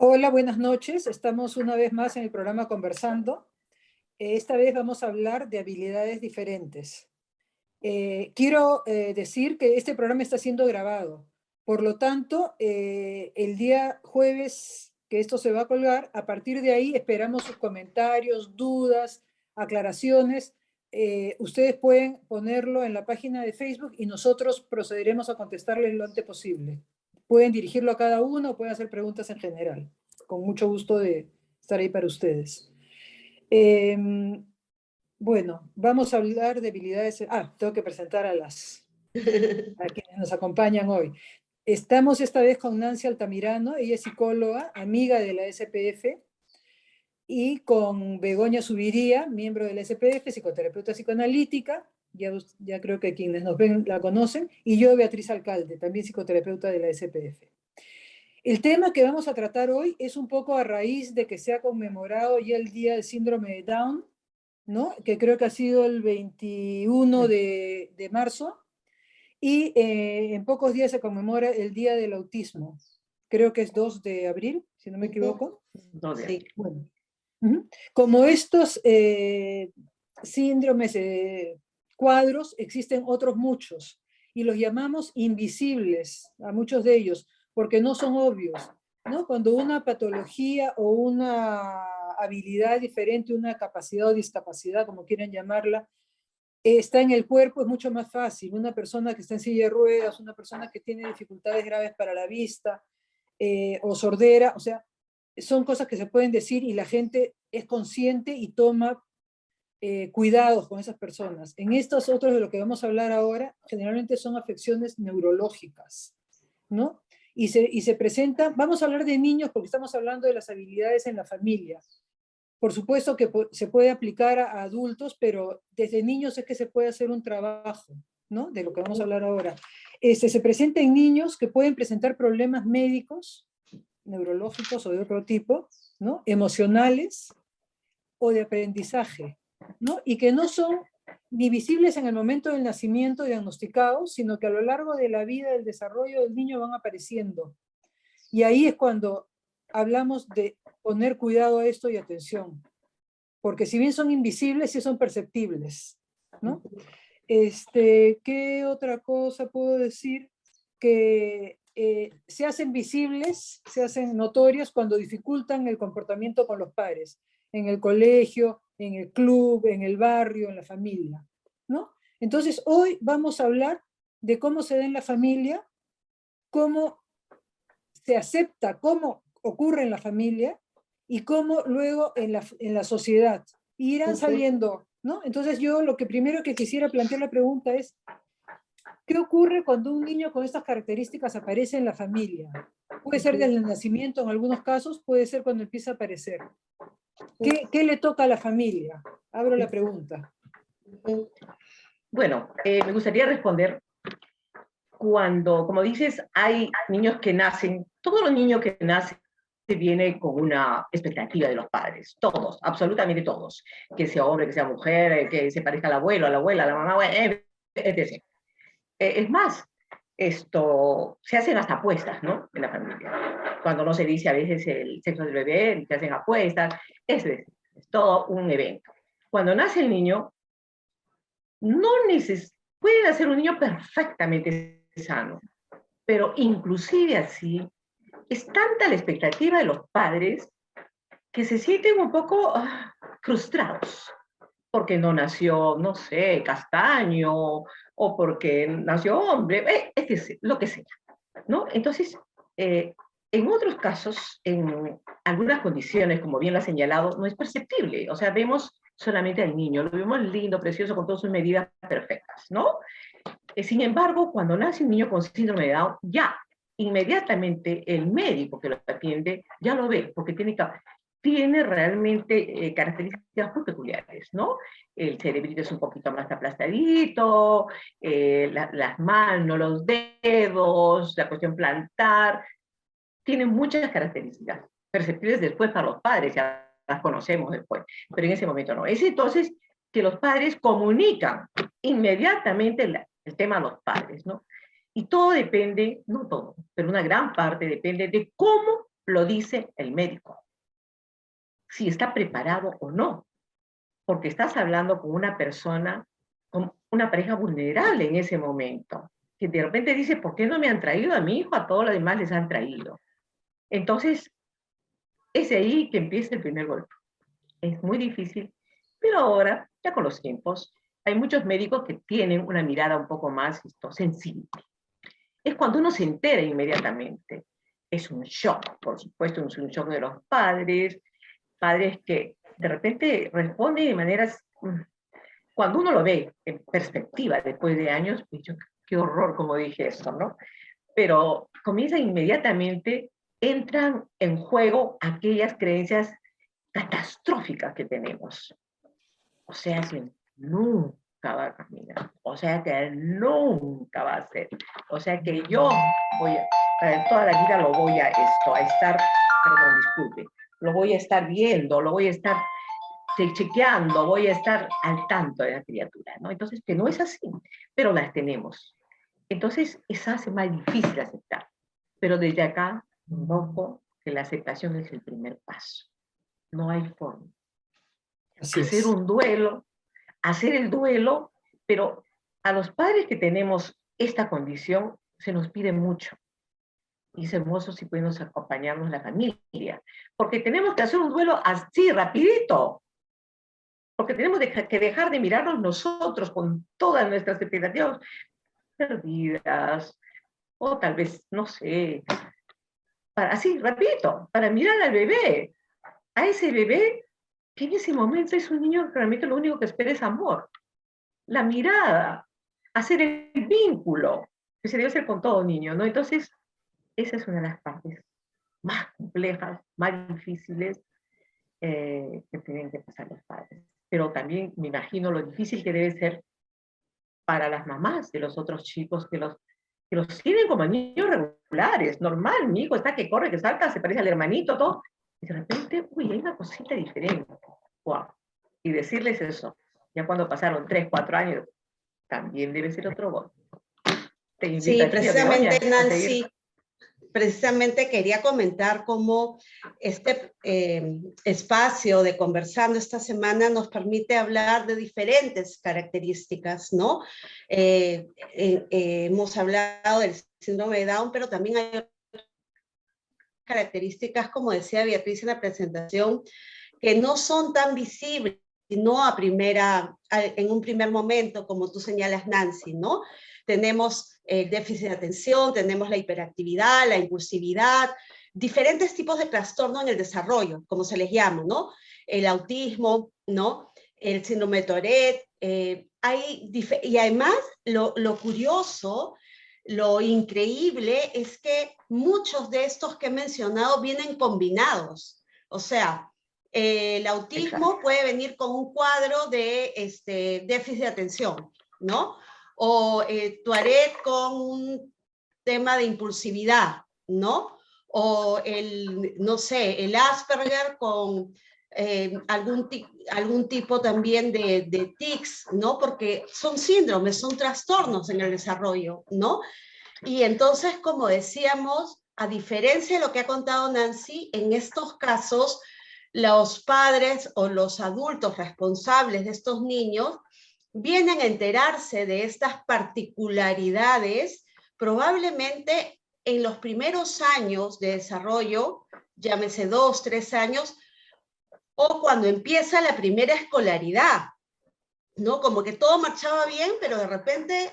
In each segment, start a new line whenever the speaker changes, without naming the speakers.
Hola, buenas noches. Estamos una vez más en el programa Conversando. Esta vez vamos a hablar de habilidades diferentes. Quiero decir que este programa está siendo grabado. Por lo tanto, el día jueves que esto se va a colgar, a partir de ahí esperamos sus comentarios, dudas, aclaraciones. Ustedes pueden ponerlo en la página de Facebook y nosotros procederemos a contestarles lo antes posible. Pueden dirigirlo a cada uno o pueden hacer preguntas en general. Con mucho gusto de estar ahí para ustedes. Eh, bueno, vamos a hablar de habilidades. Tengo que presentar a quienes nos acompañan hoy. Estamos esta vez con Nancy Altamirano, ella es psicóloga, amiga de la SPF, y con Begoña Subiría, miembro de la SPF, psicoterapeuta psicoanalítica, ya creo que quienes nos ven la conocen, y yo, Beatriz Alcalde, también psicoterapeuta de la SPF. El tema que vamos a tratar hoy es un poco a raíz de que se ha conmemorado ya el Día del Síndrome de Down, ¿no? Que creo que ha sido el 21 de marzo, y en pocos días se conmemora el Día del Autismo. Creo que es 2 de abril, si no me equivoco.
Sí.
Bueno. Como estos síndromes, cuadros, existen otros muchos, y los llamamos invisibles a muchos de ellos, porque no son obvios, ¿no? Cuando una patología o una habilidad diferente, una capacidad o discapacidad, como quieran llamarla, está en el cuerpo, es mucho más fácil. Una persona que está en silla de ruedas, una persona que tiene dificultades graves para la vista, o sordera, o sea, son cosas que se pueden decir y la gente es consciente y toma cuidados con esas personas. En estos otros de lo que vamos a hablar ahora, generalmente son afecciones neurológicas, ¿no? Y se presentan, vamos a hablar de niños porque estamos hablando de las habilidades en la familia. Por supuesto que se puede aplicar a adultos, pero desde niños es que se puede hacer un trabajo, ¿no? De lo que vamos a hablar ahora. Se presenta en niños que pueden presentar problemas médicos, neurológicos o de otro tipo, ¿no? Emocionales o de aprendizaje, ¿no? Y que no son ni visibles en el momento del nacimiento diagnosticados, sino que a lo largo de la vida, del desarrollo del niño van apareciendo. Y ahí es cuando hablamos de poner cuidado a esto y atención, porque si bien son invisibles, sí son perceptibles, ¿no? ¿Qué otra cosa puedo decir? Que se hacen visibles, se hacen notorias cuando dificultan el comportamiento con los padres, en el colegio, en el club, en el barrio, en la familia, ¿no? Entonces, hoy vamos a hablar de cómo se da en la familia, cómo se acepta, cómo ocurre en la familia y cómo luego en la sociedad. Y irán saliendo, ¿no? Entonces yo lo que primero que quisiera plantear la pregunta es, ¿qué ocurre cuando un niño con estas características aparece en la familia? Puede ser desde el nacimiento en algunos casos, puede ser cuando empieza a aparecer. ¿Qué le toca a la familia? Abro la pregunta.
Bueno, me gustaría responder cuando, como dices, hay niños que nacen, todos los niños que nacen vienen con una expectativa de los padres, todos, absolutamente todos, que sea hombre, que sea mujer, que se parezca al abuelo, a la abuela, a la mamá, etc. Es más, esto, se hacen hasta apuestas, ¿no? En la familia. Cuando no se dice a veces el sexo del bebé, se hacen apuestas, es todo un evento. Cuando nace el niño, no puede nacer un niño perfectamente sano, pero inclusive así, es tanta la expectativa de los padres que se sienten un poco frustrados, porque no nació, no sé, castaño, o porque nació hombre, lo que sea, ¿no? Entonces, en otros casos, en algunas condiciones, como bien lo ha señalado, no es perceptible. O sea, vemos solamente al niño, lo vemos lindo, precioso, con todas sus medidas perfectas, ¿no? Sin embargo, cuando nace un niño con síndrome de Down, ya inmediatamente el médico que lo atiende ya lo ve, porque tiene realmente características muy peculiares, ¿no? El cerebrito es un poquito más aplastadito, las manos, los dedos, la cuestión plantar, tienen muchas características perceptibles después para los padres, ya las conocemos después, pero en ese momento no. Es entonces que los padres comunican inmediatamente el tema a los padres, ¿no? Y todo depende, no todo, pero una gran parte depende de cómo lo dice el médico, si está preparado o no, porque estás hablando con una persona, con una pareja vulnerable en ese momento, que de repente dice, ¿por qué no me han traído a mi hijo? A todos los demás les han traído. Entonces, es ahí que empieza el primer golpe. Es muy difícil, pero ahora, ya con los tiempos, hay muchos médicos que tienen una mirada un poco más sensible. Es cuando uno se entera inmediatamente. Es un shock, por supuesto, es un shock de los padres que de repente responden de maneras, cuando uno lo ve en perspectiva después de años, pues yo, qué horror, como dije esto, ¿no? Pero comienzan inmediatamente, entran en juego aquellas creencias catastróficas que tenemos. O sea que nunca va a caminar, o sea que nunca va a ser, o sea que yo voy a, toda la vida lo voy a estar, perdón, disculpe, lo voy a estar viendo, lo voy a estar chequeando, voy a estar al tanto de la criatura, ¿no? Entonces, que no es así, pero las tenemos. Entonces, eso hace más difícil aceptar. Pero desde acá, invoco que la aceptación es el primer paso. No hay forma.
Así
Hacer
es.
un duelo, hacer el duelo, pero a los padres que tenemos esta condición se nos pide mucho. Y es hermoso si podemos acompañarnos la familia, porque tenemos que hacer un duelo así, rapidito, porque tenemos que dejar de mirarnos nosotros con todas nuestras expectativas perdidas, o tal vez, no sé, así, rapidito, para mirar al bebé, a ese bebé que en ese momento es un niño que realmente lo único que espera es amor, la mirada, hacer el vínculo, que se debe hacer con todo niño, ¿no? Entonces, esa es una de las partes más complejas, más difíciles que tienen que pasar los padres. Pero también me imagino lo difícil que debe ser para las mamás de los otros chicos que los tienen como niños regulares, normal, mi hijo está que corre, que salta, se parece al hermanito, todo, y de repente, uy, hay una cosita diferente. Wow. Y decirles eso, ya cuando pasaron 3, 4 años, también debe ser otro gol. Te invito
Sí,
a ti,
precisamente,
Begoña, a seguir.
Nancy, precisamente quería comentar cómo este espacio de Conversando esta semana nos permite hablar de diferentes características, ¿no? Hemos hablado del síndrome de Down, pero también hay características, como decía Beatriz en la presentación, que no son tan visibles, sino en un primer momento, como tú señalas, Nancy, ¿no? Tenemos el déficit de atención, tenemos la hiperactividad, la impulsividad, diferentes tipos de trastorno en el desarrollo, como se les llama, ¿no? El autismo, ¿no? El síndrome de Tourette, y además lo curioso, lo increíble es que muchos de estos que he mencionado vienen combinados, o sea, el autismo
Exacto.
puede venir con un cuadro de déficit de atención, ¿no? O Tourette con un tema de impulsividad, ¿no? O no sé, el Asperger con algún tipo también de tics, ¿no? Porque son síndromes, son trastornos en el desarrollo, ¿no? Y entonces, como decíamos, a diferencia de lo que ha contado Nancy, en estos casos, los padres o los adultos responsables de estos niños vienen a enterarse de estas particularidades probablemente en los primeros años de desarrollo, llámese 2, 3 años, o cuando empieza la primera escolaridad, ¿no? Como que todo marchaba bien, pero de repente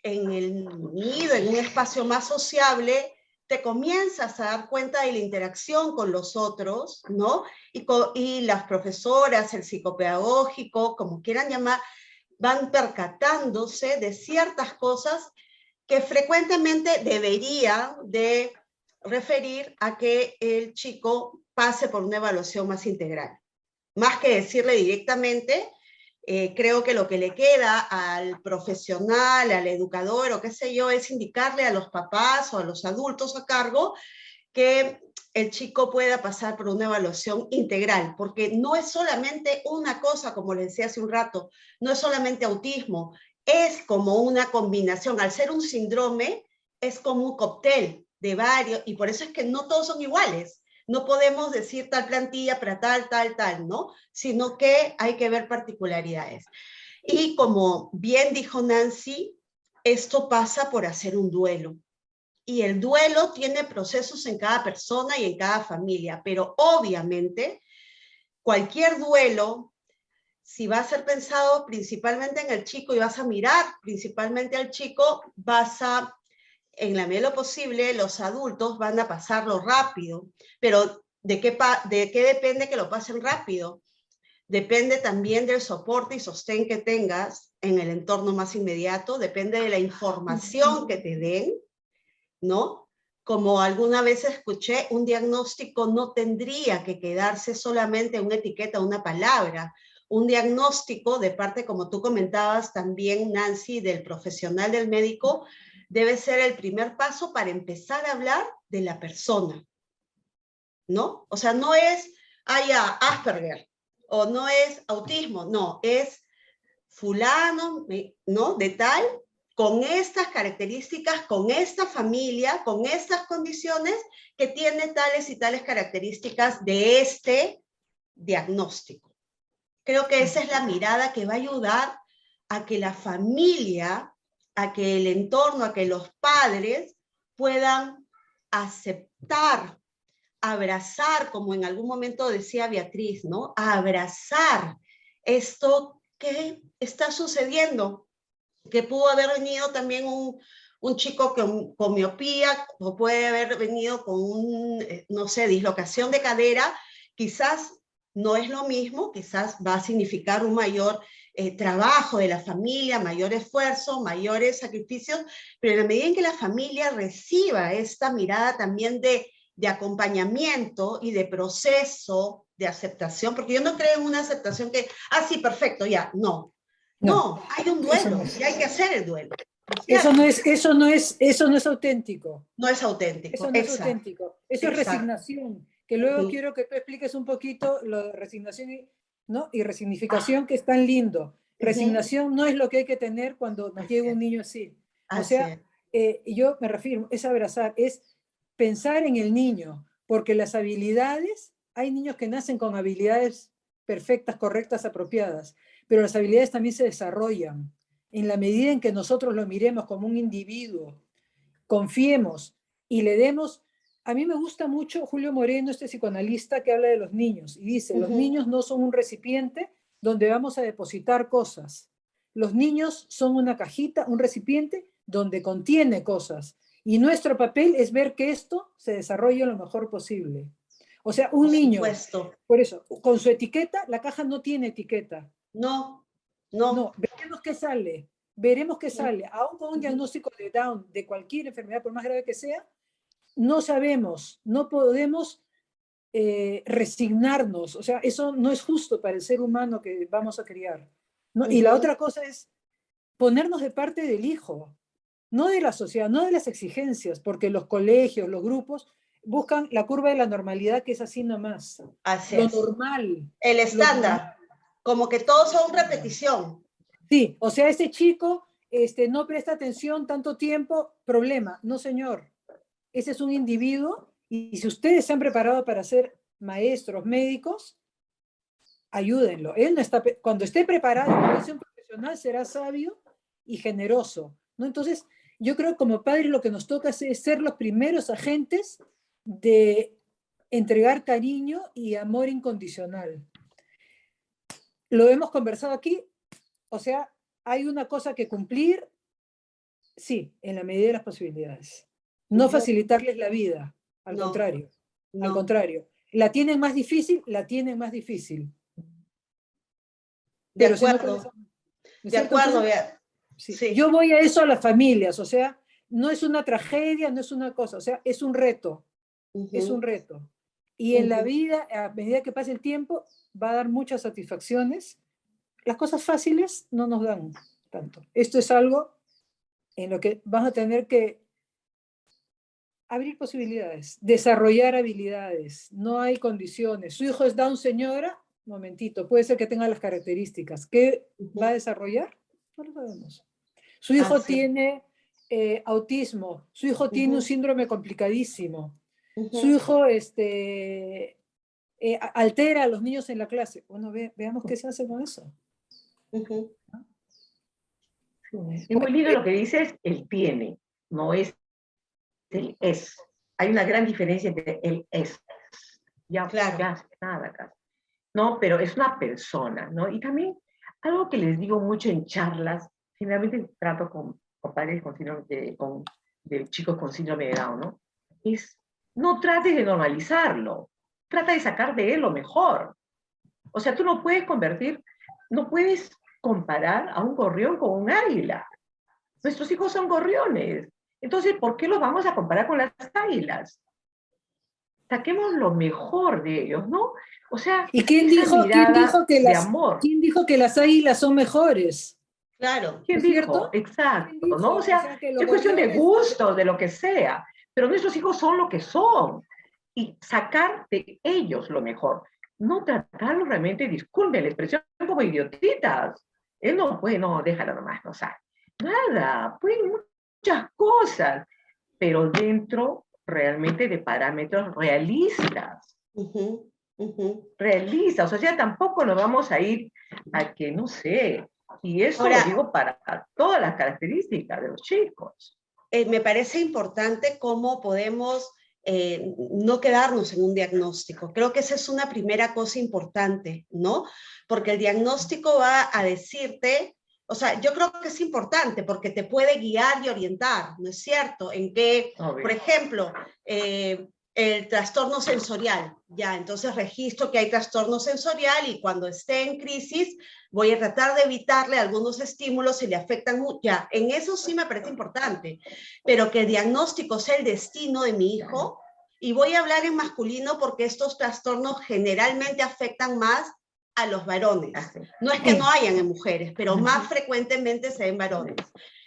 en el nido, en un espacio más sociable, te comienzas a dar cuenta de la interacción con los otros, ¿no? Y las profesoras, el psicopedagógico, como quieran llamar, van percatándose de ciertas cosas que frecuentemente deberían de referir a que el chico pase por una evaluación más integral. Más que decirle directamente, creo que lo que le queda al profesional, al educador o qué sé yo, es indicarle a los papás o a los adultos a cargo que el chico pueda pasar por una evaluación integral, porque no es solamente una cosa, como les decía hace un rato, no es solamente autismo, es como una combinación. Al ser un síndrome, es como un cóctel de varios, y por eso es que no todos son iguales. No podemos decir tal plantilla para tal, ¿no? Sino que hay que ver particularidades. Y como bien dijo Nancy, esto pasa por hacer un duelo. Y el duelo tiene procesos en cada persona y en cada familia, pero obviamente cualquier duelo, si va a ser pensado principalmente en el chico y vas a mirar principalmente al chico, en la medida de lo posible, los adultos van a pasarlo rápido. Pero ¿de qué depende que lo pasen rápido? Depende también del soporte y sostén que tengas en el entorno más inmediato, depende de la información que te den, ¿no? Como alguna vez escuché, un diagnóstico no tendría que quedarse solamente en una etiqueta, una palabra. Un diagnóstico de parte, como tú comentabas también, Nancy, del profesional del médico, debe ser el primer paso para empezar a hablar de la persona, ¿no? O sea, no es, Asperger, o no es autismo, no, es fulano, ¿no? De tal, con estas características, con esta familia, con estas condiciones, que tiene tales y tales características de este diagnóstico. Creo que esa es la mirada que va a ayudar a que la familia, a que el entorno, a que los padres puedan aceptar, abrazar, como en algún momento decía Beatriz, ¿no? Abrazar esto que está sucediendo, que pudo haber venido también un chico con miopía, o puede haber venido con no sé, dislocación de cadera. Quizás no es lo mismo, quizás va a significar un mayor trabajo de la familia, mayor esfuerzo, mayores sacrificios, pero en la medida en que la familia reciba esta mirada también de acompañamiento y de proceso de aceptación, porque yo no creo en una aceptación que, sí, perfecto, ya, no. No, hay un duelo y hay que hacer el duelo.
Eso no es auténtico.
No es auténtico.
Eso no es auténtico. Eso es resignación. Que luego quiero que tú expliques un poquito lo de resignación, ¿no? Y resignificación, que es tan lindo. Resignación no es lo que hay que tener cuando nos llega un niño así. O sea, yo me refiero, es abrazar, es pensar en el niño, porque las habilidades, hay niños que nacen con habilidades perfectas, correctas, apropiadas, pero las habilidades también se desarrollan en la medida en que nosotros lo miremos como un individuo, confiemos y le demos. A mí me gusta mucho Julio Moreno, este psicoanalista que habla de los niños, y dice, los niños no son un recipiente donde vamos a depositar cosas. Los niños son una cajita, un recipiente donde contiene cosas. Y nuestro papel es ver que esto se desarrolle lo mejor posible. O sea, un niño, por eso, con su etiqueta, la caja no tiene etiqueta.
No.
Veremos qué sale. Veremos qué sale. Aún con un diagnóstico de Down, de cualquier enfermedad, por más grave que sea, no sabemos, no podemos resignarnos. O sea, eso no es justo para el ser humano que vamos a criar, ¿no? Y la otra cosa es ponernos de parte del hijo, no de la sociedad, no de las exigencias, porque los colegios, los grupos buscan la curva de la normalidad, que es así nomás.
Así
lo
es.
normal.
El estándar. Como que todos son repetición.
Sí, o sea, ese chico no presta atención tanto tiempo, problema. No, señor. Ese es un individuo y si ustedes se han preparado para ser maestros, médicos, ayúdenlo. Él no está, cuando esté preparado para ser un profesional, será sabio y generoso, ¿no? Entonces, yo creo que como padres lo que nos toca es ser los primeros agentes de entregar cariño y amor incondicional. Lo hemos conversado aquí, o sea, hay una cosa que cumplir, sí, en la medida de las posibilidades. No facilitarles la vida, al contrario. Al contrario. ¿La tienen más difícil? La tienen más difícil.
De acuerdo. De acuerdo,
sí. Yo voy a eso a las familias, o sea, no es una tragedia, no es una cosa, o sea, es un reto. Es un reto. Y en la vida, a medida que pase el tiempo, va a dar muchas satisfacciones. Las cosas fáciles no nos dan tanto. Esto es algo en lo que vas a tener que abrir posibilidades, desarrollar habilidades. No hay condiciones. Su hijo es Down, señora, momentito, puede ser que tenga las características. ¿Qué va a desarrollar? No lo sabemos. Su hijo tiene autismo, su hijo tiene un síndrome complicadísimo, su
Ujú.
hijo altera a los niños en la clase. Bueno, veamos qué se hace con eso.
Ujú.
Sí. Y muy lindo lo que dices, él tiene, no es el es. Hay una gran diferencia entre el es. Ya,
Claro.
ya, nada casi. No, pero es una persona, ¿no? Y también algo que les digo mucho en charlas, generalmente trato con padres con síndrome de chicos con síndrome de Down, ¿no? Es, no trates de normalizarlo, trata de sacar de él lo mejor. O sea, tú no puedes no puedes comparar a un gorrión con un águila. Nuestros hijos son gorriones. Entonces, ¿por qué los vamos a comparar con las águilas? Saquemos lo mejor de ellos, ¿no? O sea,
¿Y
esa mirada de amor.
quién dijo que las águilas son mejores?
Claro.
¿No
¿Quién
es
dijo?
cierto? ¿Quién
Exacto, ¿no? O
dijo? O
sea,
sea, que los
es cuestión de
gorriones...
gusto, de lo que sea, pero nuestros hijos son lo que son y sacar de ellos lo mejor. No tratarlos realmente, disculpen la expresión, como idiotitas. Él no puede, no, déjalo nomás, no sabe. Nada, pueden muchas cosas, pero dentro realmente de parámetros realistas.
Ujú, ujú.
Realistas, o sea, tampoco nos vamos a ir a que, no sé, y eso lo
Ahora,
digo para todas las características de los chicos.
me parece importante cómo podemos no quedarnos en un diagnóstico. Creo que esa es una primera cosa importante, ¿no? Porque el diagnóstico va a decirte, o sea, yo creo que es importante porque te puede guiar y orientar, ¿no es cierto? En que, por
Obvio.
ejemplo, el trastorno sensorial, ya, entonces registro que hay trastorno sensorial y cuando esté en crisis voy a tratar de evitarle algunos estímulos si le afectan mucho, ya, en eso sí me parece importante, pero que el diagnóstico sea el destino de mi hijo, y voy a hablar en masculino porque estos trastornos generalmente afectan más a los varones.
Así.
No es que no hayan en mujeres, pero más frecuentemente se ven varones.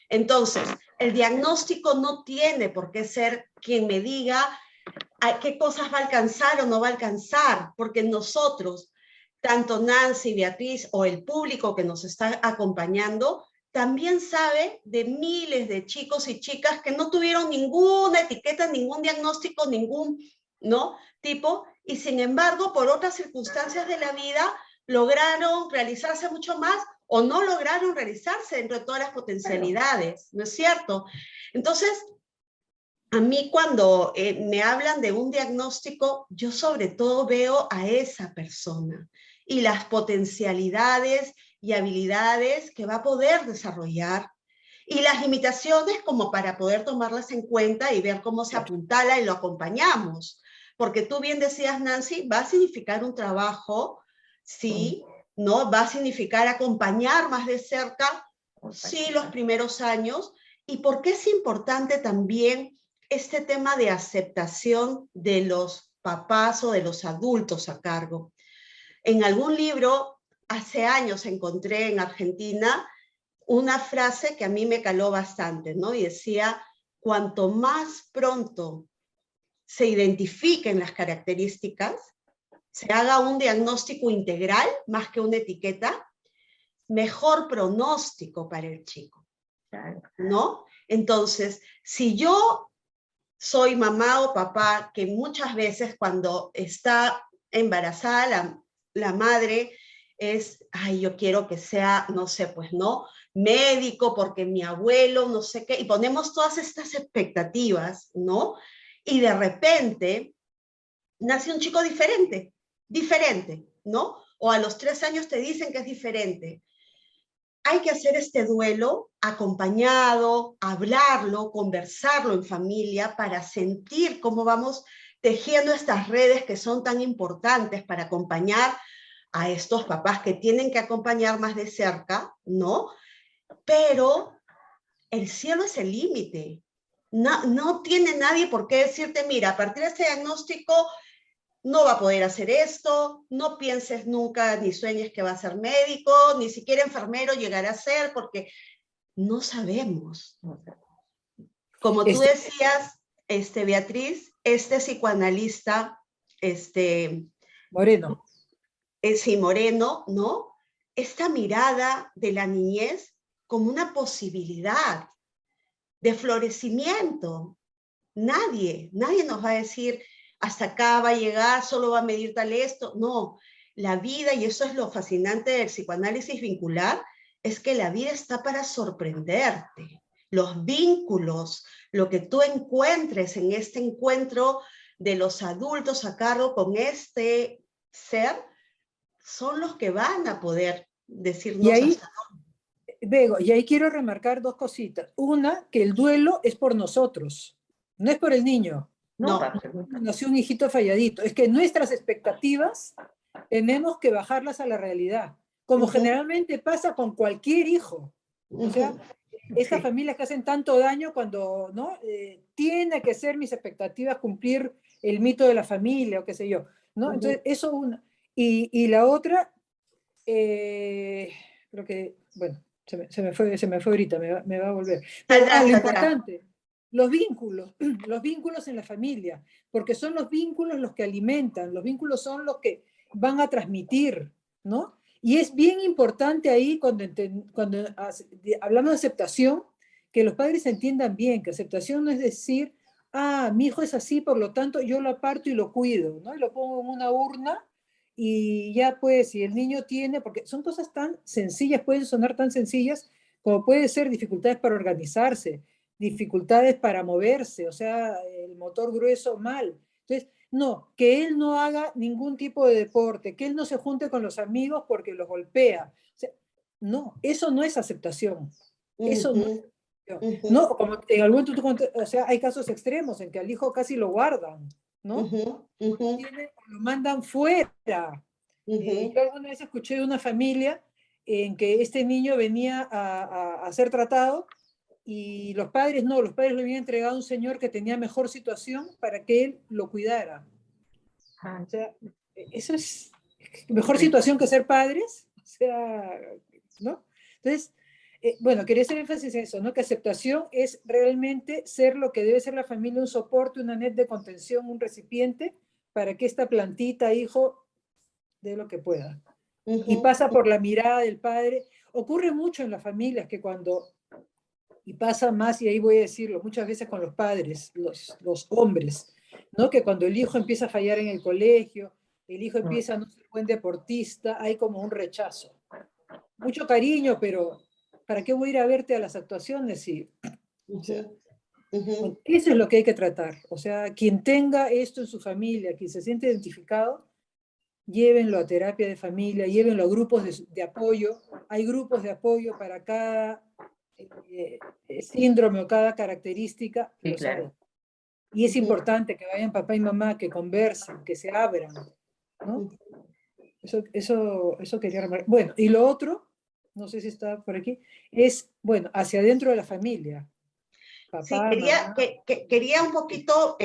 Entonces, el diagnóstico no tiene por qué ser quien me diga a qué cosas va a alcanzar o no va a alcanzar, porque nosotros, tanto Nancy, Beatriz o el público que nos está acompañando, también sabe de miles de chicos y chicas que no tuvieron ninguna etiqueta, ningún diagnóstico, ningún, ¿no? tipo, y sin embargo, por otras circunstancias de la vida, lograron realizarse mucho más o no lograron realizarse dentro de todas las potencialidades, ¿no es cierto? Entonces, a mí cuando me hablan de un diagnóstico, yo sobre todo veo a esa persona y las potencialidades y habilidades que va a poder desarrollar y las limitaciones como para poder tomarlas en cuenta y ver cómo se apuntala y lo acompañamos. Porque tú bien decías, Nancy, va a significar un trabajo, sí, ¿no? Va a significar acompañar más de cerca, sí, los primeros años. ¿Y por qué es importante también este tema de aceptación de los papás o de los adultos a cargo? En algún libro, hace años encontré en Argentina una frase que a mí me caló bastante, ¿no? Y decía, cuanto más pronto se identifiquen las características, se haga un diagnóstico integral más que una etiqueta, mejor pronóstico para el chico, ¿no? Entonces, si yo soy mamá o papá que muchas veces cuando está embarazada la madre es, ay, yo quiero que sea, no sé, pues no, médico porque mi abuelo, no sé qué, y ponemos todas estas expectativas, ¿no? Y de repente nace un chico diferente, diferente, ¿no? O a los 3 años te dicen que es diferente. Hay que hacer este duelo acompañado, hablarlo, conversarlo en familia para sentir cómo vamos tejiendo estas redes que son tan importantes para acompañar a estos papás que tienen que acompañar más de cerca, ¿no? Pero el cielo es el límite. No, no tiene nadie por qué decirte, mira, a partir de este diagnóstico no va a poder hacer esto, no pienses nunca ni sueñes que va a ser médico, ni siquiera enfermero llegará a ser, porque no sabemos. Como tú
Este,
decías, Beatriz, este psicoanalista,
Moreno.
sí, Moreno, ¿no? Esta mirada de la niñez como una posibilidad, de florecimiento. Nadie nos va a decir, hasta acá va a llegar, solo va a medir tal esto. No, la vida, y eso es lo fascinante del psicoanálisis vincular, es que la vida está para sorprenderte. Los vínculos, lo que tú encuentres en este encuentro de los adultos a cargo con este ser, son los que van a poder decirnos
Y ahí,
hasta
Bego, y ahí quiero remarcar dos cositas. Una, que el duelo es por nosotros, no es por el niño.
No,
No.
absolutamente.
Nació un hijito falladito. Es que nuestras expectativas tenemos que bajarlas a la realidad, como generalmente pasa con cualquier hijo. O sea, estas familias que hacen tanto daño cuando, ¿no? Tiene que ser mis expectativas cumplir el mito de la familia o qué sé yo, ¿no? Entonces, eso una. Y la otra, creo que, bueno, se me fue ahorita, me va a volver. Pero lo importante, los vínculos en la familia, porque son los vínculos los que alimentan, los vínculos son los que van a transmitir, ¿no? Y es bien importante ahí, cuando hablamos de aceptación, que los padres entiendan bien, que aceptación no es decir, ah, mi hijo es así, por lo tanto yo lo aparto y lo cuido, ¿no? Y lo pongo en una urna y ya pues, si el niño tiene, porque son cosas tan sencillas, pueden sonar tan sencillas, como puede ser dificultades para organizarse, dificultades para moverse, o sea, el motor grueso mal. Entonces, no, que él no haga ningún tipo de deporte, que él no se junte con los amigos porque los golpea. O sea, no, eso no es aceptación. Eso no es aceptación. No, como en algún o sea, hay casos extremos en que al hijo casi lo guardan, ¿no? Lo mandan fuera. Yo alguna vez escuché de una familia en que este niño venía a ser tratado y los padres no, los padres le habían entregado a un señor que tenía mejor situación para que él lo cuidara. O sea, eso es mejor situación que ser padres, o sea, ¿no? Entonces, bueno, quería hacer énfasis en eso, ¿no? Que aceptación es realmente ser lo que debe ser la familia, un soporte, una net de contención, un recipiente para que esta plantita, hijo, dé lo que pueda. Y pasa por la mirada del padre. Ocurre mucho en las familias que cuando, y pasa más, y ahí voy a decirlo, muchas veces con los padres, los hombres, ¿no? Que cuando el hijo empieza a fallar en el colegio, el hijo empieza a no ser buen deportista, hay como un rechazo. Mucho cariño, pero ¿para qué voy a ir a verte a las actuaciones? O sea, eso es lo que hay que tratar. O sea, quien tenga esto en su familia, quien se siente identificado, llévenlo a terapia de familia, llévenlo a grupos de apoyo. Hay grupos de apoyo para cada síndrome o cada característica,
Sí,
lo
claro.
saben. Y es importante que vayan papá y mamá, que conversen, que se abran, ¿no? Eso quería remarcar. Bueno, y lo otro, no sé si está por aquí, es, bueno, hacia adentro de la familia. Papá,
sí,
mamá.
quería un poquito,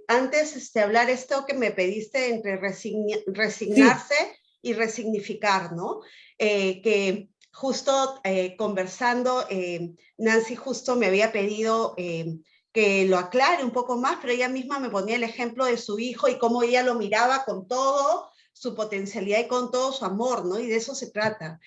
antes hablar esto que me pediste entre resignarse y resignificar, ¿no? Que justo conversando, Nancy justo me había pedido que lo aclare un poco más, pero ella misma me ponía el ejemplo de su hijo y cómo ella lo miraba con todo su potencialidad y con todo su amor, ¿no? Y de eso se trata.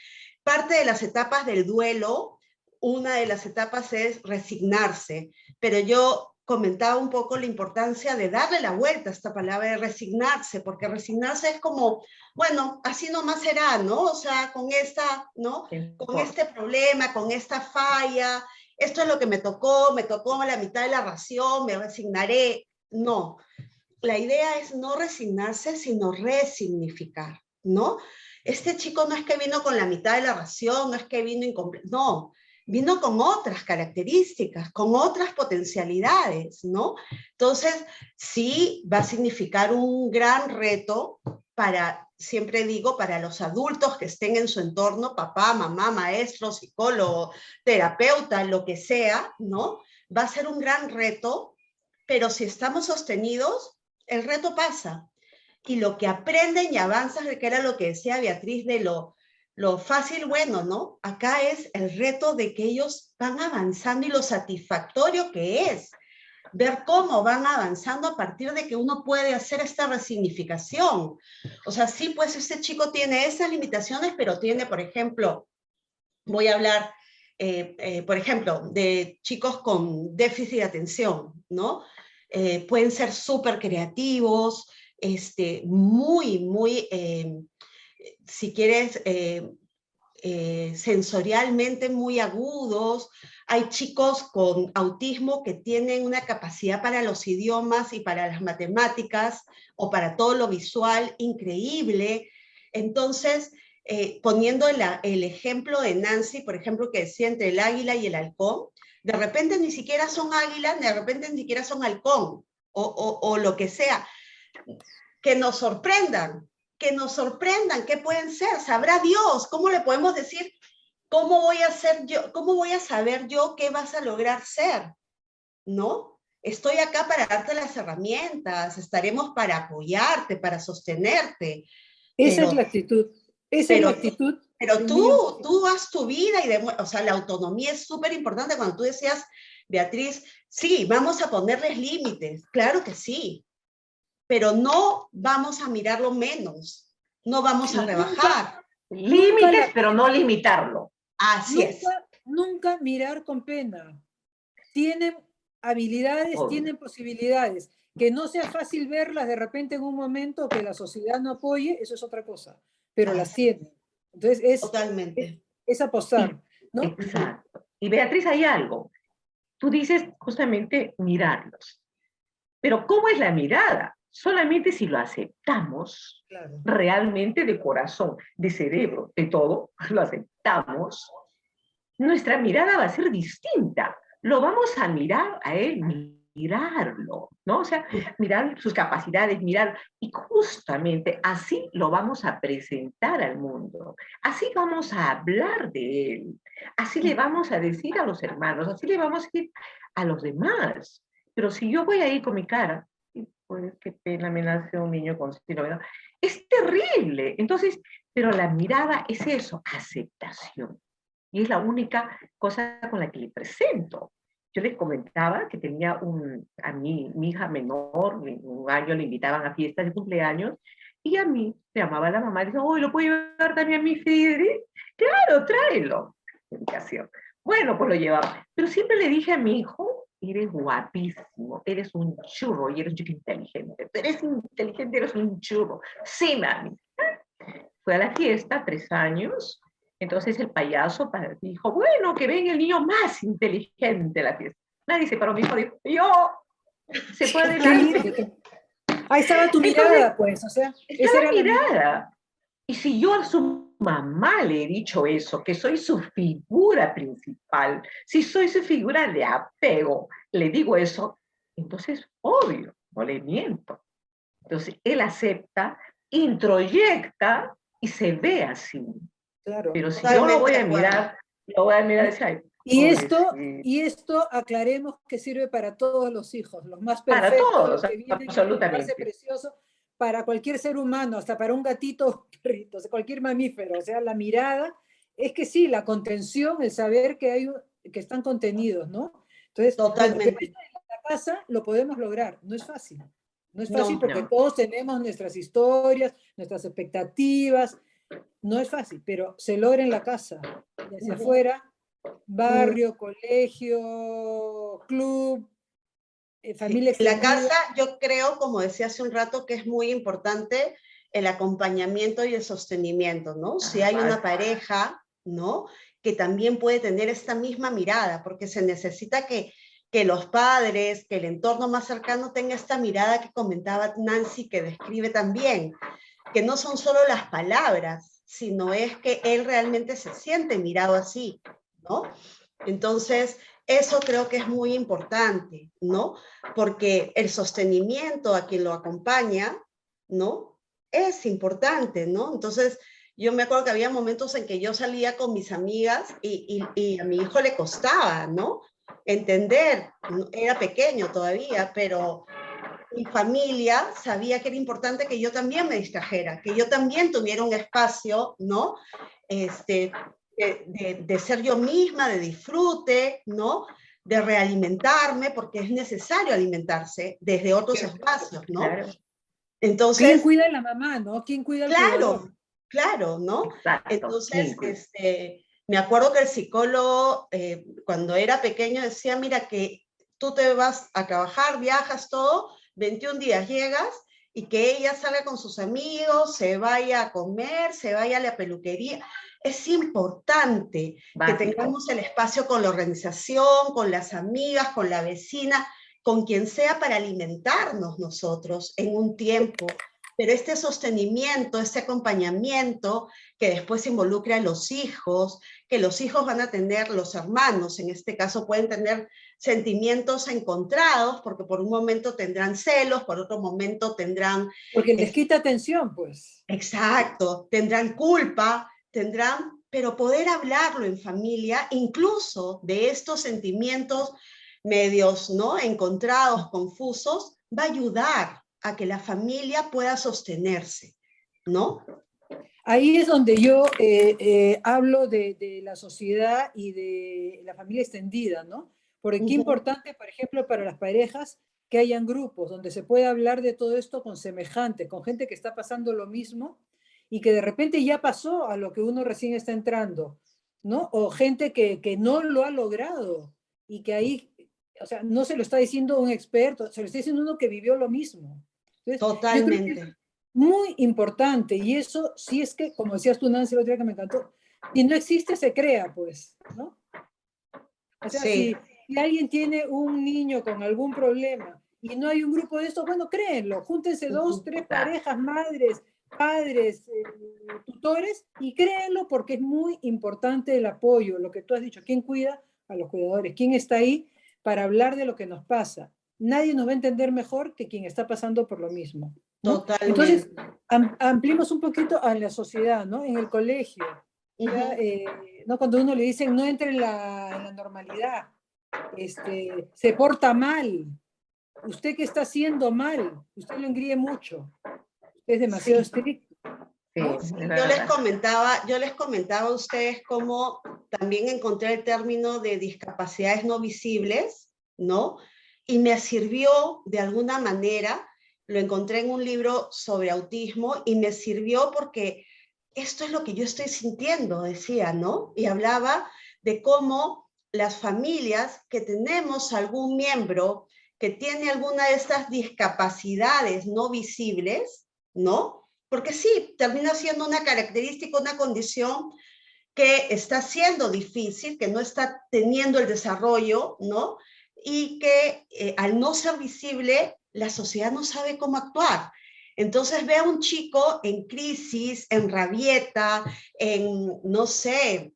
Parte de las etapas del duelo, una de las etapas es resignarse, pero yo comentaba un poco la importancia de darle la vuelta a esta palabra de resignarse, porque resignarse es como, bueno, así nomás será, ¿no? O sea, con esta, ¿no? Con este problema, con esta falla, esto es lo que me tocó la mitad de la ración, me resignaré. No, la idea es no resignarse, sino resignificar, ¿no? Este chico no es que vino con la mitad de la ración, no es que vino incompleto, no, vino con otras características, con otras potencialidades, ¿no? Entonces, sí va a significar un gran reto para, siempre digo, para los adultos que estén en su entorno, papá, mamá, maestro, psicólogo, terapeuta, lo que sea, ¿no? Va a ser un gran reto, pero si estamos sostenidos, el reto pasa. Y lo que aprenden y avanzan, que era lo que decía Beatriz de lo fácil, bueno, ¿no? Acá es el reto de que ellos van avanzando y lo satisfactorio que es ver cómo van avanzando a partir de que uno puede hacer esta resignificación. O sea, sí, pues este chico tiene esas limitaciones, pero tiene, por ejemplo, voy a hablar por ejemplo, de chicos con déficit de atención, ¿no? Pueden ser súper creativos, muy, si quieres, sensorialmente muy agudos. Hay chicos con autismo que tienen una capacidad para los idiomas y para las matemáticas o para todo lo visual increíble. Entonces, poniendo el ejemplo de Nancy, por ejemplo, que decía entre el águila y el halcón, de repente ni siquiera son águilas, de repente ni siquiera son halcón, o lo que sea. Que nos sorprendan, qué pueden ser, sabrá Dios, ¿cómo le podemos decir, cómo voy a saber yo qué vas a lograr ser? ¿No? Estoy acá para darte las herramientas, estaremos para apoyarte, para sostenerte.
Esa es la actitud, esa es la actitud.
Pero tú haz tu vida o sea, la autonomía es súper importante. Cuando tú decías, Beatriz, sí, vamos a ponerles límites, claro que sí, pero no vamos a mirarlo menos, no vamos a rebajar.
Límites, pero no limitarlo.
Así es.
Nunca mirar con pena. Tienen habilidades, tienen posibilidades. Que no sea fácil verlas de repente en un momento que la sociedad no apoye, eso es otra cosa, pero las tienen. Entonces
totalmente.
Es apostar, ¿no?
Exacto. Y Beatriz, hay algo. Tú dices justamente mirarlos. Pero ¿cómo es la mirada? Solamente si lo aceptamos, claro, realmente de corazón, de cerebro, de todo, lo aceptamos, nuestra mirada va a ser distinta. Lo vamos a mirar a él, mirarlo, ¿no? O sea, mirar sus capacidades, mirar, y justamente así lo vamos a presentar al mundo, así vamos a hablar de él, así le vamos a decir a los hermanos, así le vamos a decir a los demás. Pero si yo voy a ir con mi cara, pues qué pena, me nace un niño con síndrome, ¿no? Es terrible. Entonces, pero la mirada es eso, aceptación. Y es la única cosa con la que le presento. Yo les comentaba que tenía a mi hija menor, un año le invitaban a fiestas de cumpleaños, y a mí me llamaba la mamá y decía, ¿lo puedo llevar también a mi Friedrich? Claro, tráelo. Bueno, pues lo llevaba. Pero siempre le dije a mi hijo, eres guapísimo, eres un churro y eres un chico inteligente. Eres inteligente, eres un churro. Sí, mami. Fue a la fiesta, 3 años, entonces el payaso dijo, bueno, que venga el niño más inteligente a la fiesta. Nadie se paró, mi hijo dijo, yo, se fue adelante.
Ahí estaba tu mirada, pues, o sea,
esa era la mirada. Y si yo a su mamá le he dicho eso, que soy su figura principal, si soy su figura de apego, le digo eso, entonces, obvio, no le miento. Entonces, él acepta, introyecta y se ve así. Claro. Pero si yo lo voy a mirar y decir,
y esto aclaremos que sirve para todos los hijos, los más perfectos,
para todos,
los que vienen
absolutamente.
A precioso, para cualquier ser humano, hasta para un gatito, perrito, cualquier mamífero. O sea, la mirada es que sí, la contención, el saber que están contenidos, ¿no? Entonces,
totalmente.
Bueno, en la casa lo podemos lograr, no es fácil. No es fácil porque todos tenemos nuestras historias, nuestras expectativas. No es fácil, pero se logra en la casa. Y hacia afuera, barrio, colegio, club, familia extendida.
En la casa, yo creo, como decía hace un rato, que es muy importante el acompañamiento y el sostenimiento, ¿no? Si hay una pareja, ¿no? Que también puede tener esta misma mirada, porque se necesita que los padres, que el entorno más cercano tenga esta mirada que comentaba Nancy, que describe también, que no son solo las palabras, sino es que él realmente se siente mirado así, ¿no? Entonces, eso creo que es muy importante, ¿no? Porque el sostenimiento a quien lo acompaña, ¿no? Es importante, ¿no? Entonces, yo me acuerdo que había momentos en que yo salía con mis amigas y a mi hijo le costaba, ¿no? Entender, era pequeño todavía, pero mi familia sabía que era importante que yo también me distrajera, que yo también tuviera un espacio, ¿no? De ser yo misma, de disfrute, ¿no? De realimentarme, porque es necesario alimentarse desde otros espacios, ¿no?
Claro.
Entonces,
¿quién cuida a la mamá, no? ¿Quién cuida al cuidador?
Claro, ¿no?
Exacto.
Entonces, Me acuerdo que el psicólogo, cuando era pequeño, decía, mira, que tú te vas a trabajar, viajas, todo, 21 días llegas, y que ella salga con sus amigos, se vaya a comer, se vaya a la peluquería. Es importante que tengamos el espacio con la organización, con las amigas, con la vecina, con quien sea, para alimentarnos nosotros en un tiempo. Pero este sostenimiento, este acompañamiento que después involucra a los hijos, que los hijos van a tener, los hermanos en este caso pueden tener sentimientos encontrados, porque por un momento tendrán celos, por otro momento tendrán...
Porque les quita atención, pues.
Exacto, tendrán culpa, pero poder hablarlo en familia, incluso de estos sentimientos medios, ¿no?, encontrados, confusos, va a ayudar a que la familia pueda sostenerse, ¿no?
Ahí es donde yo hablo de la sociedad y de la familia extendida, ¿no? Porque qué importante, por ejemplo, para las parejas, que hayan grupos donde se pueda hablar de todo esto con semejantes, con gente que está pasando lo mismo y que de repente ya pasó a lo que uno recién está entrando, ¿no? O gente que no lo ha logrado y que ahí, o sea, no se lo está diciendo un experto, se lo está diciendo uno que vivió lo mismo. Entonces,
totalmente.
Muy importante, y eso sí es que, como decías tú, Nancy, el otro día que me encantó, si no existe, se crea, pues, ¿no? O sea,
Sí.
si alguien tiene un niño con algún problema y no hay un grupo de estos, bueno, créenlo, júntense 2, 3 parejas, madres, padres, tutores, y créenlo, porque es muy importante el apoyo, lo que tú has dicho, ¿quién cuida a los cuidadores? ¿Quién está ahí para hablar de lo que nos pasa? Nadie nos va a entender mejor que quien está pasando por lo mismo, ¿no?
Totalmente.
Entonces, ampliemos un poquito a la sociedad, ¿no? En el colegio, ¿ya? ¿No? Cuando uno le dicen no entre en la normalidad, se porta mal, usted que está haciendo mal, usted lo engríe mucho, usted es demasiado estricto. ¿No?
Sí, yo les comentaba a ustedes cómo también encontré el término de discapacidades no visibles, ¿no? Y me sirvió de alguna manera, lo encontré en un libro sobre autismo y me sirvió porque esto es lo que yo estoy sintiendo, decía, ¿no? Y hablaba de cómo las familias que tenemos algún miembro que tiene alguna de estas discapacidades no visibles, ¿no? Porque sí, termina siendo una característica, una condición que está siendo difícil, que no está teniendo el desarrollo, ¿no? Y que al no ser visible, la sociedad no sabe cómo actuar. Entonces ve a un chico en crisis, en rabieta, no sé,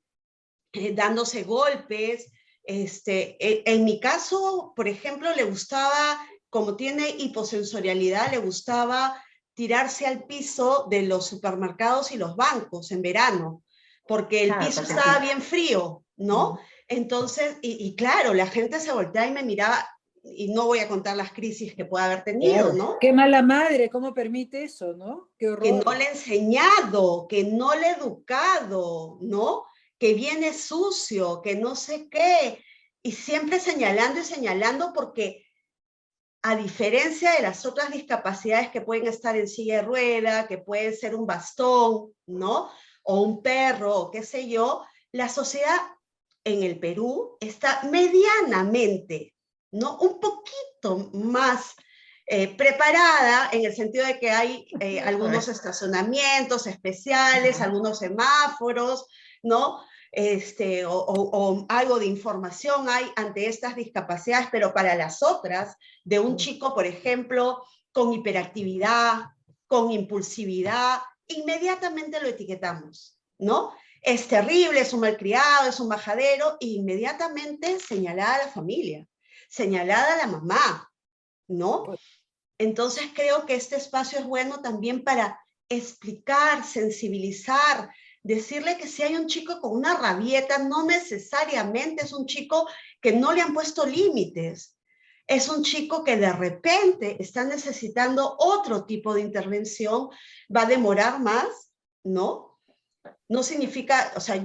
dándose golpes. En mi caso, por ejemplo, le gustaba, como tiene hiposensorialidad, le gustaba tirarse al piso de los supermercados y los bancos en verano, porque el piso estaba bien frío, ¿no? Entonces, y claro, la gente se volteaba y me miraba, y no voy a contar las crisis que pueda haber tenido, ¿no?
Qué mala madre, ¿cómo permite eso, no? Qué horror.
Que no le he enseñado, que no le he educado, ¿no? Que viene sucio, que no sé qué, y siempre señalando y señalando, porque a diferencia de las otras discapacidades que pueden estar en silla de rueda, que puede ser un bastón, ¿no? O un perro, o qué sé yo, la sociedad en el Perú está medianamente, ¿no? Un poquito más preparada, en el sentido de que hay algunos estacionamientos especiales, algunos semáforos, ¿no? O algo de información hay ante estas discapacidades, pero para las otras, de un chico, por ejemplo, con hiperactividad, con impulsividad, inmediatamente lo etiquetamos, ¿no? Es terrible, es un malcriado, es un majadero, e inmediatamente señalada a la familia, señalada a la mamá, ¿no? Entonces creo que este espacio es bueno también para explicar, sensibilizar, decirle que si hay un chico con una rabieta, no necesariamente es un chico que no le han puesto límites. Es un chico que de repente está necesitando otro tipo de intervención, va a demorar más, ¿no? No significa, o sea,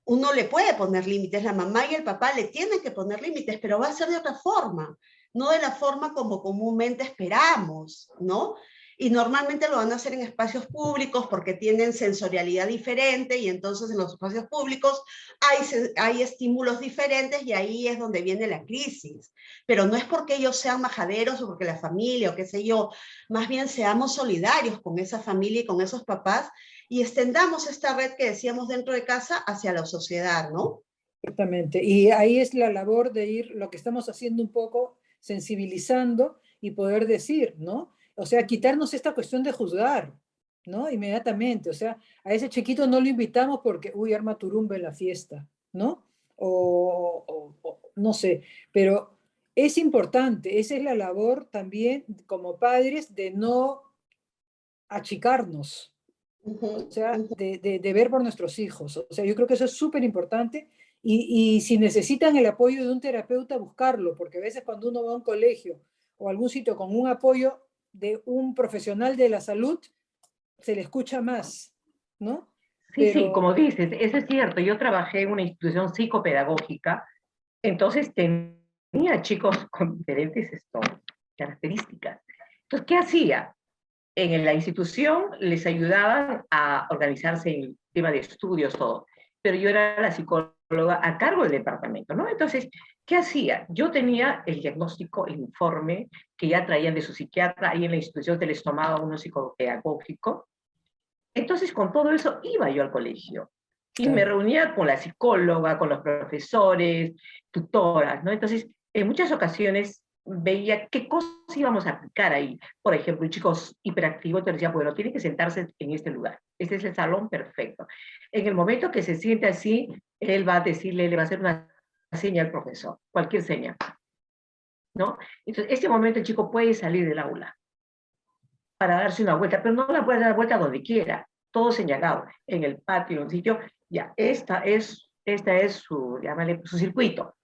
uno le puede poner límites, la mamá y el papá le tienen que poner límites, pero va a ser de otra forma, no de la forma como comúnmente esperamos, ¿no? y normalmente lo van a hacer en espacios públicos porque tienen sensorialidad diferente y entonces en los espacios públicos hay estímulos diferentes y ahí es donde viene la crisis. Pero no es porque ellos sean majaderos o porque la familia o qué sé yo, más bien seamos solidarios con esa familia y con esos papás y extendamos esta red que decíamos dentro de casa hacia la sociedad, ¿no?
Exactamente. Y ahí es la labor de ir, lo que estamos haciendo un poco, sensibilizando y poder decir, ¿no? O sea, quitarnos esta cuestión de juzgar, ¿no? Inmediatamente. O sea, a ese chiquito no lo invitamos porque, uy, arma turumba en la fiesta, ¿no? O no sé, pero es importante, esa es la labor también como padres de no achicarnos, o sea, de ver por nuestros hijos. O sea, yo creo que eso es súper importante y si necesitan el apoyo de un terapeuta, buscarlo, porque a veces cuando uno va a un colegio o algún sitio con un apoyo de un profesional de la salud, se le escucha más, ¿no?
Sí, sí,
Pero
como dices, eso es cierto. Yo trabajé en una institución psicopedagógica, entonces tenía chicos con diferentes características. Entonces, ¿qué hacía? En la institución les ayudaban a organizarse en el tema de estudios, todo. Pero yo era la psicóloga a cargo del departamento, ¿no? Entonces, ¿qué hacía? Yo tenía el diagnóstico, el informe que ya traían de su psiquiatra, ahí en la institución se les tomaba uno psicopedagógico. Entonces, con todo eso iba yo al colegio y me
claro,
reunía con la psicóloga, con los profesores, tutoras, ¿no? Entonces, en muchas ocasiones veía qué cosas íbamos a aplicar ahí. Por ejemplo, un chico hiperactivo te decía, bueno, tiene que sentarse en este lugar. Este es el salón perfecto. En el momento que se siente así, él va a decirle, le va a hacer una seña al profesor, cualquier seña, ¿no? Entonces, este momento el chico puede salir del aula para darse una vuelta, pero no la puede dar vuelta donde quiera, todo señalado, en el patio, en un sitio, ya, esta es su, llámale, su circuito.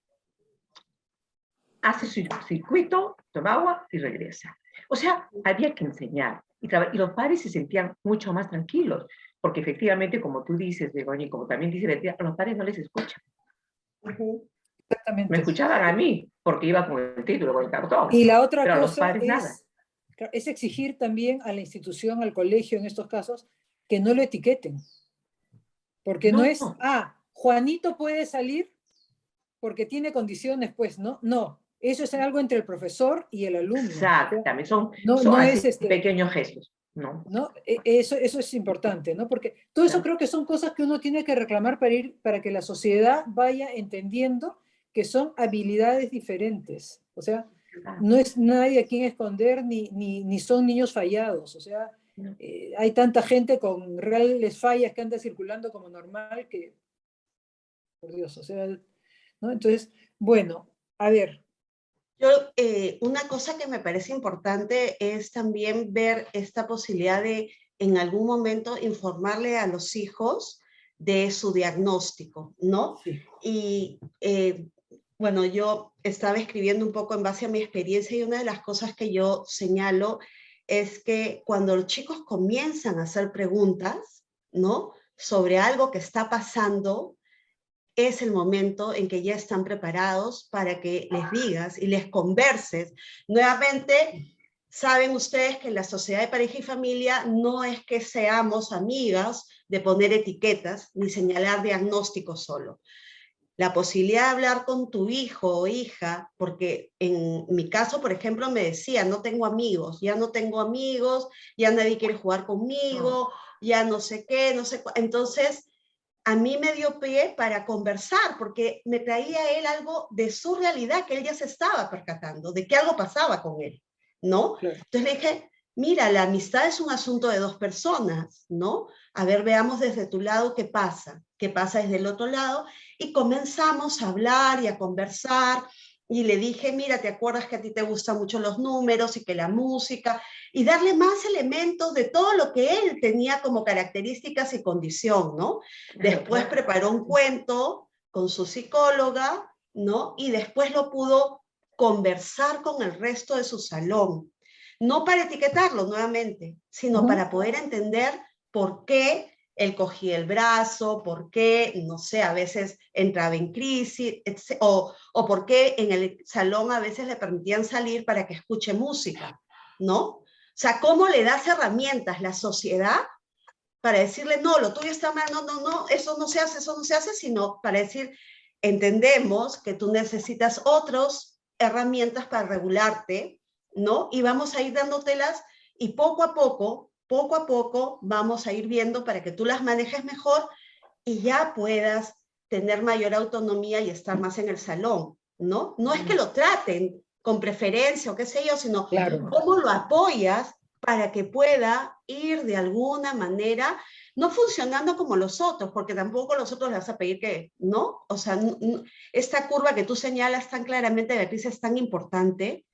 Hace su circuito, toma agua y regresa. O sea, había que enseñar. Y los padres se sentían mucho más tranquilos, porque efectivamente, como tú dices, Begoña, y como también dice Beatriz, a los padres no les escuchan. Me
exactamente.
escuchaban a mí, porque iba con el título, con el cartón,
Y la otra
pero a los
cosa
padres nada.
es exigir también a la institución, al colegio en estos casos, que no lo etiqueten. Porque no es,
No,
Juanito puede salir porque tiene condiciones, pues, ¿no? No, eso es algo entre el profesor y el alumno. O sea,
exactamente, son
no
así
es este,
pequeños gestos, ¿no?
¿no? Eso es importante, ¿no? Porque todo eso
Claro.
creo que son cosas que uno tiene que reclamar para que la sociedad vaya entendiendo que son habilidades diferentes. O sea,
Claro.
no es nadie a quien esconder ni son niños fallados. O sea,
No.
hay tanta gente con reales fallas que anda circulando como normal que, por Dios, o sea, ¿no? Entonces, bueno, a ver,
Yo, una cosa que me parece importante es también ver esta posibilidad de en algún momento informarle a los hijos de su diagnóstico, ¿no?
sí,
Y bueno, yo estaba escribiendo un poco en base a mi experiencia y una de las cosas que yo señalo es que cuando los chicos comienzan a hacer preguntas, ¿no? Sobre algo que está pasando, es el momento en que ya están preparados para que les digas y les converses. Nuevamente, saben ustedes que en la sociedad de pareja y familia no es que seamos amigas de poner etiquetas ni señalar diagnósticos solo. La posibilidad de hablar con tu hijo o hija, porque en mi caso, por ejemplo, me decía, no tengo amigos, ya no tengo amigos, ya nadie quiere jugar
No.
conmigo, ya no sé qué, no sé. Entonces, a mí me dio pie para conversar, porque me traía él algo de su realidad, que él ya se estaba percatando, de que algo pasaba con él, ¿no?
claro.
Entonces le dije, mira, la amistad es un asunto de dos personas, ¿no? A ver, veamos desde tu lado qué pasa desde el otro lado, y comenzamos a hablar y a conversar, y le dije, mira, ¿te acuerdas que a ti te gustan mucho los números y que la música? Y darle más elementos de todo lo que él tenía como características y condición, ¿no?
Claro,
Después
claro.
preparó un cuento con su psicóloga, ¿no? Y después lo pudo conversar con el resto de su salón. No para etiquetarlo nuevamente, sino
Ujú.
para poder entender por qué él cogía el brazo, por qué, no sé, a veces entraba en crisis, o por qué en el salón a veces le permitían salir para que escuche música, ¿no? sea, ¿cómo le das herramientas la sociedad para decirle, no, lo tuyo está mal, no, eso no se hace, sino para decir, entendemos que tú necesitas otras herramientas para regularte, ¿no? Y vamos a ir dándotelas y poco a poco, vamos a ir viendo para que tú las manejes mejor y ya puedas tener mayor autonomía y estar más en el salón, ¿no? No es que lo traten con preferencia o qué sé yo, sino
Claro.
cómo lo apoyas para que pueda ir de alguna manera, no funcionando como los otros, porque tampoco los otros le vas a pedir que, ¿no? O sea, esta curva que tú señalas tan claramente, Beatriz, es tan importante,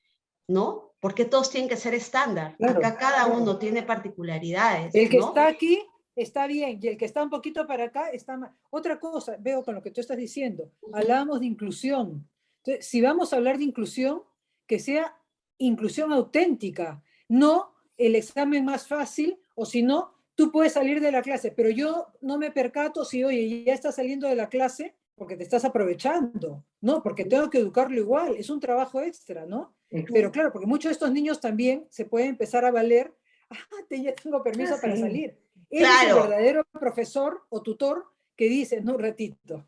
¿no? Porque todos tienen que ser estándar.
Claro,
Acá cada
claro.
uno tiene particularidades,
El que
¿no?
está aquí está bien, y el que está un poquito para acá está mal. Otra cosa, veo con lo que tú estás diciendo, hablábamos de inclusión. Entonces, si vamos a hablar de inclusión, que sea inclusión auténtica, no el examen más fácil, o si no, tú puedes salir de la clase, pero yo no me percato si, oye, ya estás saliendo de la clase porque te estás aprovechando, ¿no? Porque tengo que educarlo igual, es un trabajo extra, ¿no? Pero claro, porque muchos de estos niños también se pueden empezar a valer, ya tengo permiso para
sí.
salir. Él es el
Claro.
verdadero profesor o tutor que dice, no, un ratito,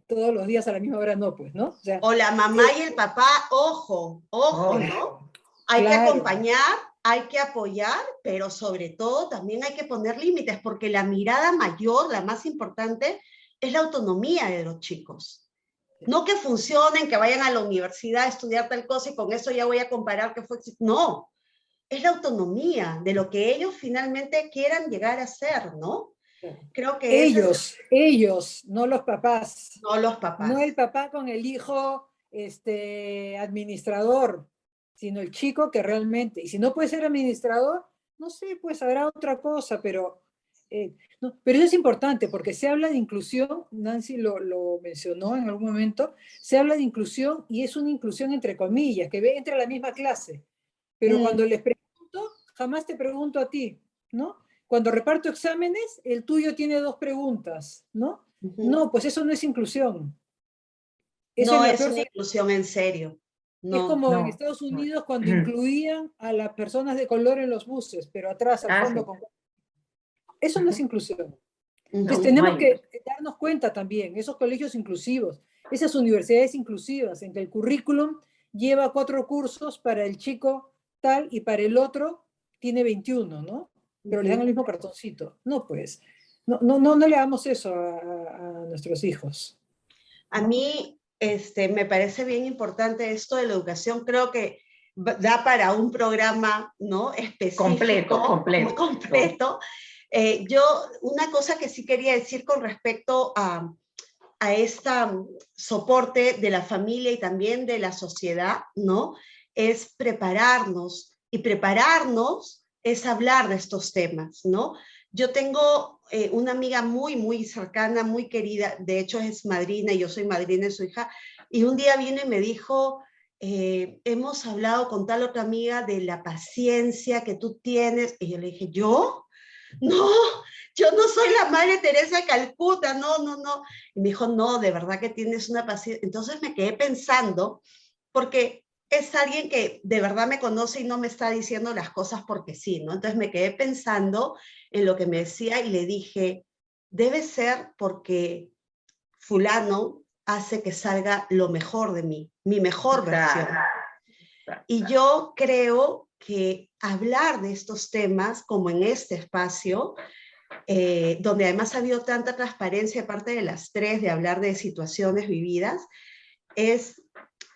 todos los días a la misma hora no, pues, ¿no? O sea,
O la mamá y el papá, ojo, ¿no? Hay que acompañar, hay que apoyar, pero sobre todo también hay que poner límites, porque la mirada mayor, la más importante, es la autonomía de los chicos. No que funcionen, que vayan a la universidad a estudiar tal cosa y con eso ya voy a comparar que fue... No, es la autonomía de lo que ellos finalmente quieran llegar a ser, ¿no? Creo que
ellos, no los papás.
No los papás.
No el papá con el hijo administrador, sino el chico que realmente, y si no puede ser administrador, no sé, pues habrá otra cosa, pero, no, pero eso es importante porque se habla de inclusión, Nancy lo mencionó en algún momento, se habla de inclusión y es una inclusión entre comillas, que entra a la misma clase, pero cuando les pregunto, jamás te pregunto a ti, ¿no? Cuando reparto exámenes, el tuyo tiene 2 preguntas, ¿no? No, pues eso no es inclusión. Esa
no
es la
es
peor.
una inclusión en serio. No,
es como en
no,
Estados
no.
Unidos cuando incluían a las personas de color en los buses, pero atrás, al fondo.
Sí.
Eso no es inclusión. Entonces
No, no
tenemos
hay.
que darnos cuenta también, esos colegios inclusivos, esas universidades inclusivas, en que el currículum lleva 4 cursos para el chico tal y para el otro tiene 21, ¿no? Pero le dan el mismo cartoncito. No, pues, no le damos eso a nuestros hijos.
A mí me parece bien importante esto de la educación. Creo que da para un programa, ¿no? Específico, completo. Yo, una cosa que sí quería decir con respecto a este soporte de la familia y también de la sociedad, ¿no? Es prepararnos, y prepararnos es hablar de estos temas, ¿no? Yo tengo una amiga muy, muy cercana, muy querida, de hecho es madrina y yo soy madrina de su hija, y un día vino y me dijo, hemos hablado con tal otra amiga de la paciencia que tú tienes, y yo le dije, ¿yo? No, yo no soy la Madre Teresa de Calcuta, no. Y me dijo, no, de verdad que tienes una paciencia. Entonces me quedé pensando, porque es alguien que de verdad me conoce y no me está diciendo las cosas porque sí, ¿no? Entonces me quedé pensando en lo que me decía y le dije, debe ser porque fulano hace que salga lo mejor de mí, mi mejor versión. Y yo creo que hablar de estos temas, como en este espacio, donde además ha habido tanta transparencia de parte de las 3 de hablar de situaciones vividas, es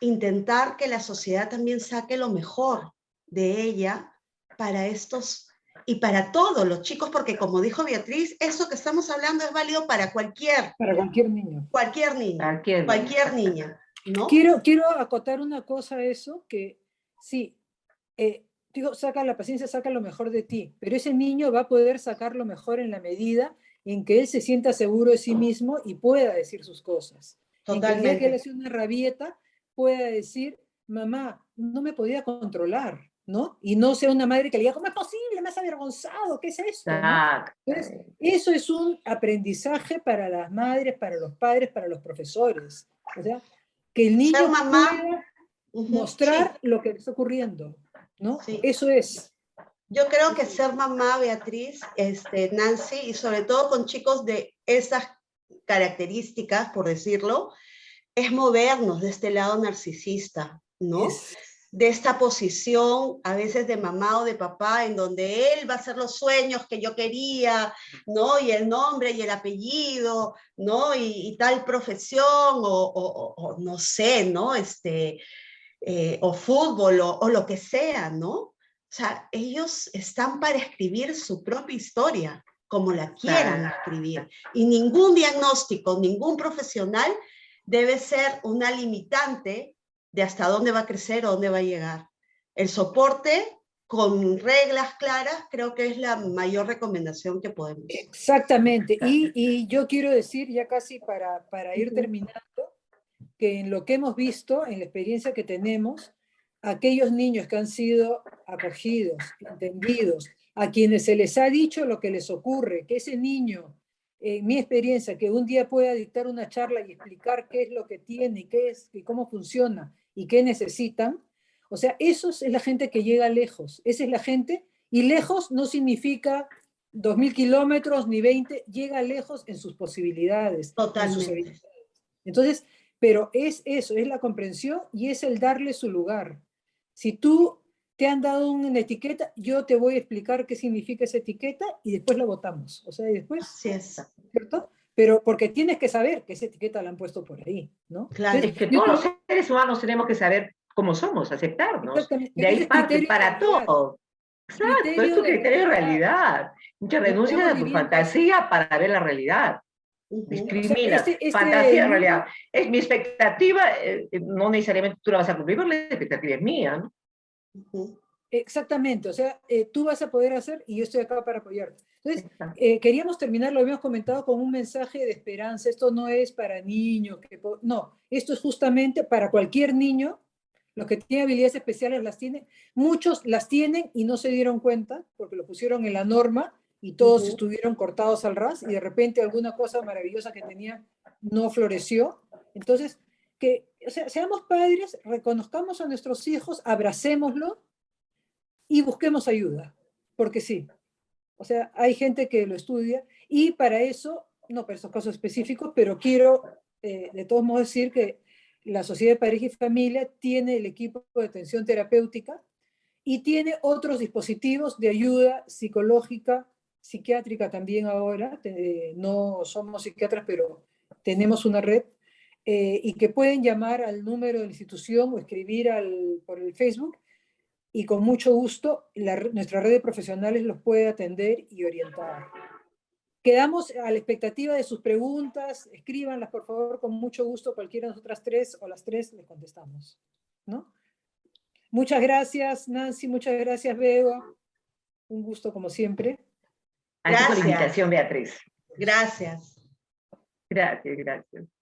intentar que la sociedad también saque lo mejor de ella para estos y para todos los chicos, porque como dijo Beatriz, eso que estamos hablando es válido para cualquier niño. Cualquier niña, ¿no?
Quiero acotar una cosa a eso, que sí, digo, saca la paciencia, saca lo mejor de ti, pero ese niño va a poder sacar lo mejor en la medida en que él se sienta seguro de sí mismo y pueda decir sus cosas.
Totalmente.
En que el día que él hace una rabieta, pueda decir, mamá, no me podía controlar, ¿no? Y no sea una madre que le diga, ¿cómo es posible? Me has avergonzado, ¿qué es esto? ¿no? Entonces, eso es un aprendizaje para las madres, para los padres, para los profesores. O sea, que el niño pueda mostrar lo que está ocurriendo, ¿no? Sí. Eso es.
Yo creo que ser mamá, Beatriz, Nancy, y sobre todo con chicos de esas características, por decirlo, es movernos de este lado narcisista, ¿no?
Es,
De esta posición, a veces de mamá o de papá, en donde él va a hacer los sueños que yo quería, ¿no? Y el nombre y el apellido, ¿no? Y tal profesión, o no sé, ¿no? O fútbol, o lo que sea, ¿no? O sea, ellos están para escribir su propia historia, como la quieran escribir. Y ningún diagnóstico, ningún profesional debe ser una limitante de hasta dónde va a crecer o dónde va a llegar. El soporte con reglas claras creo que es la mayor recomendación que podemos.
exactamente. Y yo quiero decir, ya casi para ir terminando, que en lo que hemos visto, en la experiencia que tenemos, aquellos niños que han sido acogidos, entendidos, a quienes se les ha dicho lo que les ocurre, que ese niño, en mi experiencia, que un día pueda dictar una charla y explicar qué es lo que tiene, qué es, y cómo funciona y qué necesitan, o sea, eso es la gente que llega lejos, esa es la gente, y lejos no significa 2000 kilómetros ni 20, llega lejos en sus posibilidades, en sus
Totalmente.
habilidades. Entonces, pero es eso, es la comprensión y es el darle su lugar. Si tú te han dado una etiqueta, yo te voy a explicar qué significa esa etiqueta y después la votamos. O sea, y después,
Así es.
¿cierto? Pero porque tienes que saber que esa etiqueta la han puesto por ahí, ¿no?
Claro.
Es que todos los seres humanos tenemos que saber cómo somos, aceptarnos.
Exactamente,
De
pero
ahí
ese
parte
criterio de
para
realidad,
todo. Exacto, es
criterio
tu
de
criterio de
realidad.
realidad. Mucha
No
renuncia
estamos
a tu
viviendo,
fantasía para ver la realidad.
Uh-huh.
o sea,
Discriminas.
este
Fantasía,
niño,
realidad. Es mi expectativa, no necesariamente tú la vas a cumplir, pero la expectativa es mía, ¿no?
Uh-huh.
exactamente, o sea, tú vas a poder hacer y yo estoy acá para apoyarte. Entonces,
Exacto.
queríamos terminar, lo habíamos comentado, con un mensaje de esperanza. Esto no es para niños, no, esto es justamente para cualquier niño. Los que tienen habilidades especiales las tienen, muchos las tienen y no se dieron cuenta porque lo pusieron en la norma y todos
Uh-huh.
estuvieron cortados al ras y de repente alguna cosa maravillosa que tenían no floreció. Entonces, que, o sea, seamos padres, reconozcamos a nuestros hijos, abracémoslo y busquemos ayuda, porque sí, o sea, hay gente que lo estudia y para eso, no para esos casos específicos, pero quiero de todos modos decir que la Sociedad de Pareja y Familia tiene el equipo de atención terapéutica y tiene otros dispositivos de ayuda psicológica, psiquiátrica también ahora. No somos psiquiatras, pero tenemos una red y que pueden llamar al número de la institución o escribir por el Facebook y con mucho gusto nuestra red de profesionales los puede atender y orientar. Quedamos a la expectativa de sus preguntas, escríbanlas por favor, con mucho gusto, cualquiera de nosotras tres o las tres les contestamos, ¿no? Muchas gracias, Nancy, muchas gracias, Bego. Un gusto como siempre.
A ti por la
Gracias.
invitación, Beatriz.
Gracias.
Gracias, gracias.